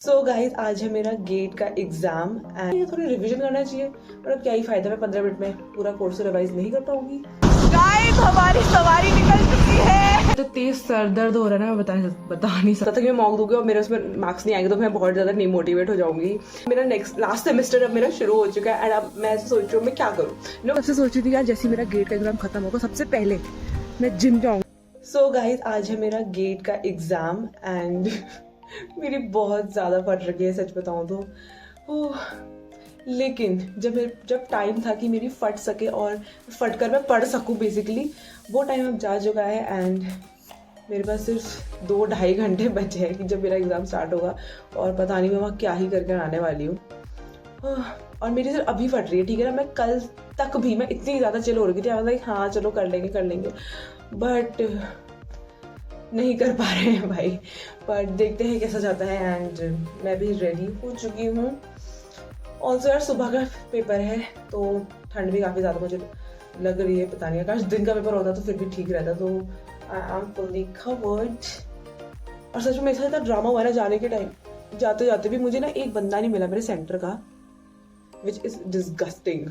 Guys आज है मेरा गेट का एग्जाम एंड ये थोड़ी रिवीजन करना चाहिए, पर अब क्या ही फायदा, मैं 15 मिनट में पूरा कोर्स रिवाइज नहीं कर पाऊंगी। गाइस हमारी सवारी निकल चुकी है। तो तेज सर दर्द हो रहा है ना, मैं बता नहीं सकता था कि मैं मॉक दूंगी और मेरे उसमें मार्क्स नहीं आएंगे तो मैं बहुत ज्यादा डिमोटिवेट हो जाऊंगी। मेरा लास्ट सेमेस्टर अब मेरा शुरू हो चुका है एंड अब मैं सोच रही हूँ मैं क्या करूँ। सबसे सोच रही थी यार जैसे मेरा गेट का एग्जाम खत्म होगा सबसे पहले मैं जिम जाऊंगी। गाइस आज है मेरा गेट का एग्जाम एंड मेरी बहुत ज़्यादा फट रही है सच बताऊँ तो। लेकिन जब टाइम था कि मेरी फट सके और फट कर मैं पढ़ सकूँ बेसिकली, वो टाइम अब जा चुका है एंड मेरे पास सिर्फ 2-2.5 घंटे बचे हैं कि जब मेरा एग्ज़ाम स्टार्ट होगा और पता नहीं मैं वहाँ क्या ही करके आने वाली हूँ। और मेरी सिर्फ अभी फट रही है, ठीक है ना। मैं कल तक भी मैं इतनी ज़्यादा चिल हो रही थी, हाँ चलो कर लेंगे बट नहीं कर पा रहे हैं भाई। पर देखते हैं कैसा जाता है एंड मैं भी रेडी हो चुकी हूँ। ऑल्सो यार सुबह का पेपर है तो ठंड भी काफ़ी ज़्यादा मुझे लग रही है, पता नहीं काश दिन का पेपर होता तो फिर भी ठीक रहता। तो आई एम फुल्ली कवर्ड। और सच में मेरे साथ इतना ड्रामा हुआ ना, जाने के टाइम जाते जाते भी मुझे ना एक बंदा नहीं मिला मेरे सेंटर का, विच इज़ डिस्गस्टिंग।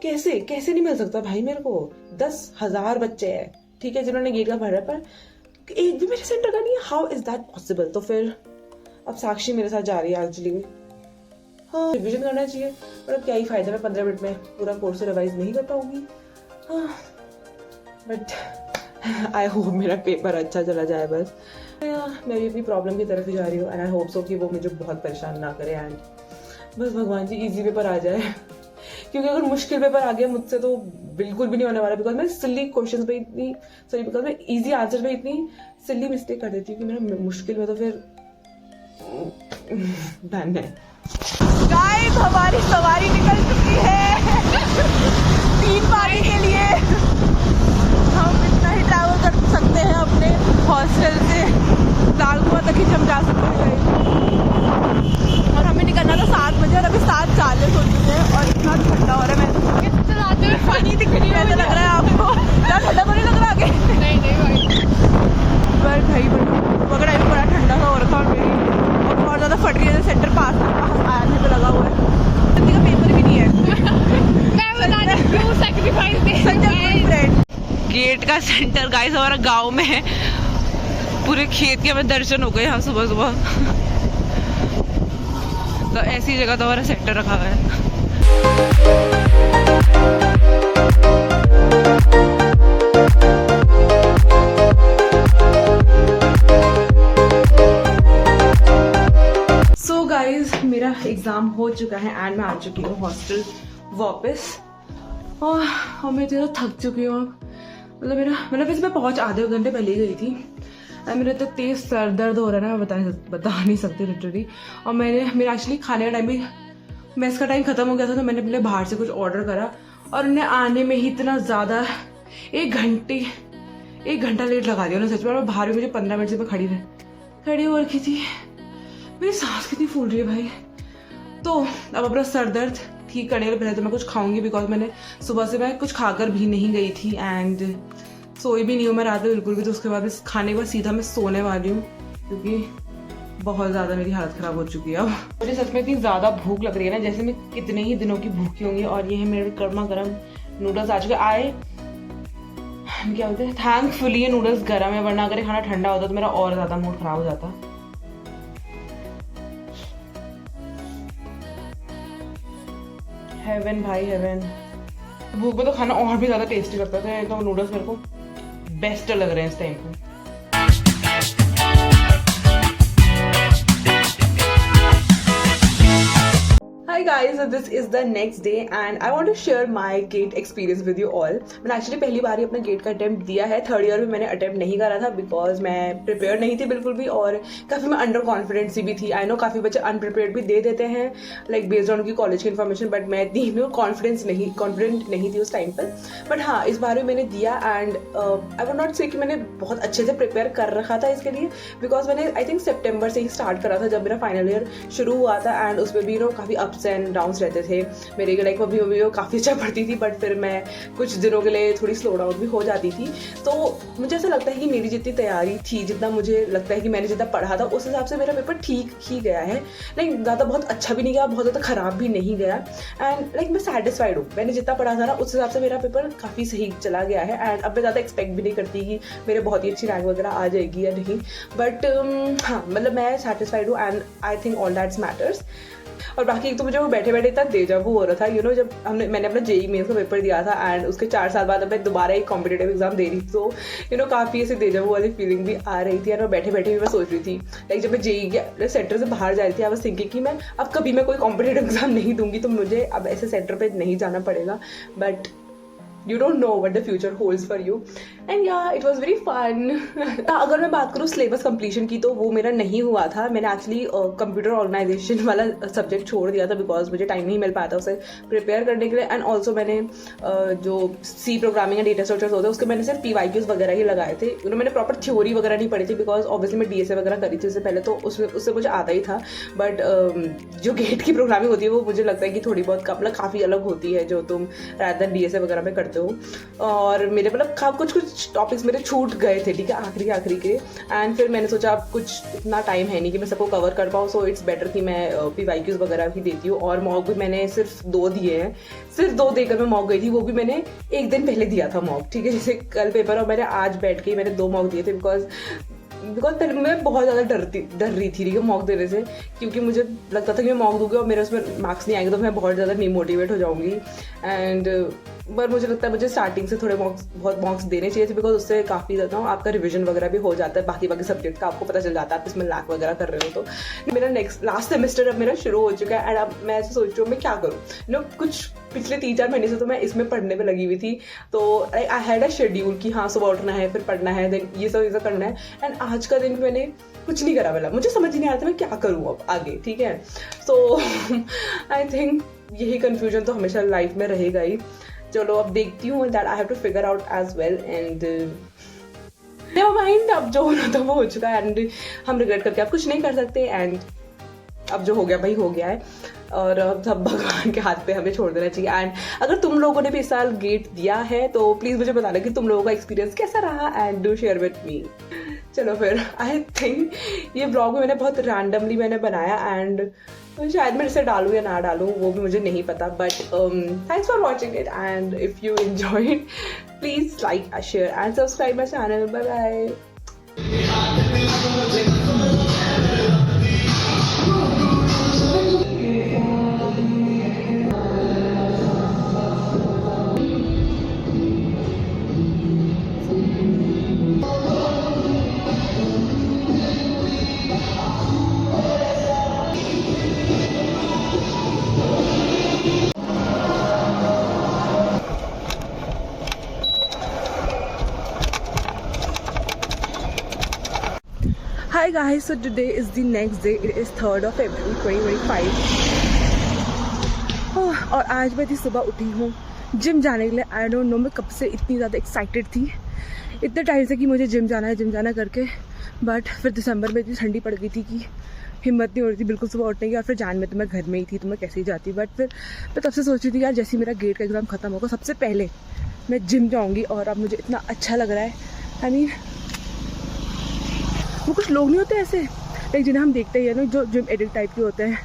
कैसे नहीं मिल सकता भाई मेरे को। 10,000 बच्चे हैं ठीक है जिन्होंने गेट का भरा, पर एक भी मेरे सेंटर का नहीं है। How is that possible. तो फिर अब साक्षी मेरे साथ जा रही है एक्चुअली। हाँ रिविजन करना चाहिए, पर अब क्या ही फायदा, मैं 15 मिनट में पूरा कोर्स रिवाइज नहीं कर पाऊंगी। हाँ बट आई होप मेरा पेपर अच्छा चला जाए बस। मैं भी अपनी प्रॉब्लम की तरफ ही जा रही हूँ एंड आई होप सो कि वो मुझे बहुत परेशान ना करे एंड बस भगवान जी इजी पेपर आ जाए। क्योंकि अगर मुश्किल पेपर आ गया मुझसे तो बिल्कुल भी नहीं होने वाला, बिकॉज मैं सिली क्वेश्चंस पे इतनी बिकॉज मैं इजी आंसर पे इतनी सिली मिस्टेक कर देती हूँ कि मेरा मुश्किल में तो फिर डन है। गाइस हमारी सवारी निकल चुकी है 3 पानी के लिए। हम इतना ही ट्रैवल कर सकते हैं अपने हॉस्टल से लालकुआं तक ही हम जा सकते हैं। और हमें निकलना था 7 बजे और अभी 7:40 हो चुके हैं और इतना ठंडा हो रहा है। मैं चलाते हुए पानी दिख रही है, ऐसा लग रहा है आपको क्या ठंडा तो नहीं लग रहा आगे? नहीं भाई पर भाई पकड़ा भी बड़ा ठंडा सा हो रखा और मेरी और बहुत ज़्यादा फट रही है। सेंटर पास आने पे लगा हुआ है, का पेपर भी नहीं है। मैं बता रही हूँ सेक्रीफाइस गेट का सेंटर गाइस हमारा गांव में है। पूरे खेत के हमें दर्शन हो गए यहाँ सुबह सुबह। तो ऐसी जगह तो हमारा सेंटर रखा हुआ है। सो गाइज मेरा एग्जाम हो चुका है एंड मैं आ चुकी हूँ हॉस्टल वापस और मैं तेरा थक चुकी हूँ। मतलब वैसे मैं पहुंच आधे घंटे पहले ही गई थी एंड मेरा तो तेज सर दर्द हो रहा है ना, मैं बता नहीं सकती लिटरली। और मेरा एक्चुअली खाने का टाइम भी मेस का टाइम खत्म हो गया था तो मैंने पहले बाहर से कुछ ऑर्डर करा और उन्हें आने में ही इतना ज़्यादा 1 घंटा लेट लगा दिया उन्होंने सच में। और बाहर भी मुझे 15 मिनट से मैं खड़ी हो रखी थी। मेरी सांस कितनी फूल रही है भाई। तो अब अपना सर दर्द ठीक करने के लिए पहले तो मैं कुछ खाऊंगी, बिकॉज मैंने सुबह से मैं कुछ खाकर भी नहीं गई थी एंड सोई भी नहीं हूँ मैं रात में बिल्कुल भी। तो उसके बाद खाने के बाद सीधा मैं सोने वाली हूँ क्योंकि बहुत ज़्यादा मेरी हालत ख़राब हो चुकी है। अब मुझे सच में इतनी ज़्यादा भूख लग रही है ना, जैसे मैं कितने ही दिनों की भूखी होंगी। और ये है मेरे गर्मा गर्म नूडल्स आ चुके क्या बोलते हैं, थैंकफुली ये नूडल्स गर्म है, वरना अगर ये खाना ठंडा होता तो मेरा और ज़्यादा मूड ख़राब हो जाता। हेवन भाई हेवन। भूख में तो खाना और भी ज़्यादा टेस्टी लगता था। तो नूडल्स मेरे को बेस्ट लग रहे हैं इस टाइम पे। Hi guys, so this is the next day and I want to share my GATE experience with you all. मैंने एक्चुअली पहली बार ही अपना गेट का अटेम्प्ट दिया है। 3rd ईयर में मैंने अटेम्प्ट नहीं करा था बिकॉज मैं प्रिपेयर नहीं थी बिल्कुल भी और काफ़ी मैं अंडर कॉन्फिडेंट सी भी थी। आई नो काफ़ी बच्चे अनप्रिपेयर्ड भी दे देते हैं लाइक बेस्ड ऑन उनकी कॉलेज की इन्फॉर्मेशन, बट मैं इतनी कॉन्फिडेंट नहीं थी उस टाइम पर। बट हाँ इस बार भी मैंने दिया एंड आई वुड नॉट से कि मैंने बहुत अच्छे से प्रिपेयर कर रखा था इसके लिए, बिकॉज मैंने आई थिंक सितंबर से ही स्टार्ट करा था जब मेरा फाइनल ईयर शुरू हुआ था एंड उसमें भी काफ़ी अप्स एंड एंड डाउन्स रहते थे मेरे, लाइक अभी वो काफ़ी अच्छा पढ़ती थी, बट फिर मैं कुछ दिनों के लिए थोड़ी स्लो डाउन भी हो जाती थी। तो मुझे ऐसा लगता है कि मेरी जितनी तैयारी थी, जितना मुझे लगता है कि मैंने जितना पढ़ा था, उस हिसाब से मेरा पेपर ठीक ही गया है। लाइक ज़्यादा बहुत अच्छा भी नहीं गया, बहुत ज़्यादा ख़राब भी नहीं गया, एंड लाइक मैं सेटिस्फाइड हूँ। मैंने जितना पढ़ा था ना, उस हिसाब से मेरा पेपर काफ़ी सही चला गया है, एंड अब मैं ज़्यादा एक्सपेक्ट भी नहीं करती कि मेरे बहुत ही अच्छी रैंक वगैरह आ जाएगी या नहीं, बट हाँ, मतलब मैं सेटिस्फाइड हूँ, and I think all that's matters. और बाकी एक तो मुझे वो बैठे बैठे इतना डेजावू हो रहा था, यू नो, जब मैंने अपना जेईई मेंस का पेपर दिया था, एंड उसके 4 साल बाद अब मैं दोबारा एक कॉम्पिटेटिव एग्जाम दे रही थी, तो यू नो काफ़ी ऐसे डेजावू वाली फीलिंग भी आ रही थी। और बैठे बैठे भी मैं सोच रही थी, लाइक जब मैं जेईई के सेंटर से बाहर जा रही थी, आई वाज थिंकिंग कि मैं अब कभी मैं कोई कॉम्पिटेटिव एग्जाम नहीं दूंगी, तो मुझे अब ऐसे सेंटर पर नहीं जाना पड़ेगा, but you don't know what the future holds for you, and yeah, it was very fun. अगर मैं बात करूँ सिलेबस कंप्लीशन की, तो वो मेरा नहीं हुआ था। मैंने एक्चुअली कंप्यूटर ऑर्गेनाइजेशन वाला सब्जेक्ट छोड़ दिया था, बिकॉज मुझे टाइम नहीं मिल पाया था उसे प्रिपेयर करने के लिए, एंड ऑल्सो मैंने जो C programming and data structures होते हैं उसके मैंने सिर्फ PYQs वगैरह ही लगाए थे। मैंने प्रॉपर थ्योरी वगैरह नहीं पढ़ी थी, बिकॉज ऑब्वियसली मैं DSA वगैरह करी थी उससे पहले, तो उससे मुझे आता ही था, बट जो गेट की प्रोग्रामिंग होती है वो मुझे लगता है कि थोड़ी बहुत मतलब काफ़ी अलग होती है, जो तुम रादर देन DSA वगैरह में करते हो। और मेरे मतलब कुछ टॉपिक्स मेरे छूट गए थे, ठीक है, आखिरी के, एंड फिर मैंने सोचा अब कुछ इतना टाइम है नहीं कि मैं सबको कवर कर पाऊँ, सो इट्स बेटर कि मैं PYQs वगैरह भी देती हूँ। और मॉक भी मैंने सिर्फ 2 दिए हैं, सिर्फ 2 देकर मैं मॉक गई थी, वो भी मैंने एक दिन पहले दिया था मॉक, ठीक है, जैसे कल पेपर, और मैंने आज बैठ के मैंने 2 मॉक दिए थे, बिकॉज पहले मैं बहुत ज़्यादा डर रही थी, ठीक है, मॉक देने से, क्योंकि मुझे लगता था कि मैं मॉक दूंगी और मेरे उसमें मार्क्स नहीं आएंगे तो मैं बहुत ज़्यादा डिमोटिवेट हो जाऊंगी, एंड पर मुझे लगता है मुझे स्टार्टिंग से थोड़े बहुत मॉक्स देने चाहिए थे, बिकॉज उससे काफ़ी ज़्यादा आपका रिवीजन वगैरह भी हो जाता है, बाकी सब्जेक्ट का आपको पता चल जाता है आप इसमें लैक वगैरह कर रहे हो। तो मेरा लास्ट सेमेस्टर अब मेरा शुरू हो चुका है, एंड अब मैं ऐसे सोच रही हूँ मैं क्या करूँ। कुछ पिछले 3-4 महीने से तो मैं इसमें पढ़ने में लगी हुई थी, तो आई हैड अ शेड्यूल कि हाँ सुबह उठना है, फिर पढ़ना है, देन ये सब करना है, एंड आज का दिन मैंने कुछ नहीं करा, मुझे समझ ही नहीं आ रहा था मैं क्या करूँ अब आगे, ठीक है। सो आई थिंक यही कन्फ्यूजन तो हमेशा लाइफ में रहेगा ही। चलो अब देखती हूँ, that I have to figure out as well, and never mind, अब जो होना था वो हो चुका है, एंड हम रिग्रेट करके अब कुछ नहीं कर सकते, एंड अब जो हो गया भाई हो गया है, और अब सब भगवान के हाथ पे हमें छोड़ देना चाहिए। एंड अगर तुम लोगों ने भी इस साल गेट दिया है तो प्लीज़ मुझे बताना कि तुम लोगों का एक्सपीरियंस कैसा रहा, and do share with me. चलो फिर आई थिंक ये ब्लॉग मैंने बहुत रैंडमली बनाया, एंड शायद मैं इसे डालूँ या ना डालूँ वो भी मुझे नहीं पता, but thanks for watching it, and if you enjoyed please like, share and subscribe my channel. Bye bye. Hi guys, so today is the next day. It is 3rd of February 2025. और आज मैं इतनी सुबह उठी हूँ gym जाने के लिए। आई डोंट नो मैं कब से इतनी ज़्यादा एक्साइटेड थी, इतने टाइम से कि मुझे जिम जाना करके, बट फिर दिसंबर में इतनी ठंडी पड़ गई थी कि हिम्मत नहीं हो रही थी बिल्कुल सुबह उठने की। और फिर जान में तो मैं घर में ही थी, तो मैं कैसे ही जाती, बट फिर मैं तब से सोच रही थी यार जैसे मेरा गेट का एग्ज़ाम ख़त्म होगा सबसे पहले मैं जिम जाऊँगी, और अब मुझे इतना अच्छा लग रहा है। आई मीन वो कुछ लोग नहीं होते ऐसे लाइक जिन्हें हम देखते हैं ना, जो जिम एडिक्ट टाइप के होते हैं,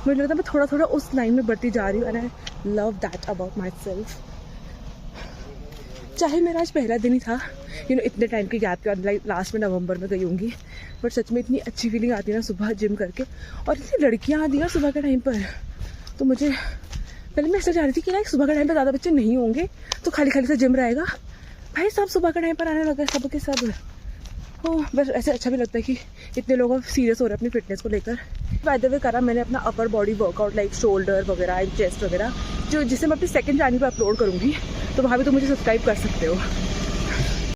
मुझे लगता है मैं थोड़ा थोड़ा उस लाइन में बढ़ती जा रही हूँ, and I love that about my self. चाहे मेरा आज पहला दिन ही था, यू नो, इतने टाइम के गैप के बाद, लाइक लास्ट में नवंबर में गई होंगी, बट सच में इतनी अच्छी फीलिंग आती है ना सुबह जिम करके, और इतनी लड़कियाँ आती हैं सुबह के टाइम पर। तो मुझे पहले मैं ऐसा चाह रही थी कि लाइक सुबह के टाइम पर ज़्यादा बच्चे नहीं होंगे तो खाली खाली सा जिम रहेगा, भाई सब सुबह के टाइम पर आने लगा सब के सब। बस ऐसे अच्छा भी लगता है कि इतने लोग सीरियस हो रहे हैं अपनी फिटनेस को लेकर। बाय द वे करा मैंने अपना upper body workout like shoulder वगैरह एंड चेस्ट वगैरह, जिसे मैं अपनी सेकंड चैनल पर अपलोड करूँगी, तो वहाँ भी तो मुझे सब्सक्राइब कर सकते हो।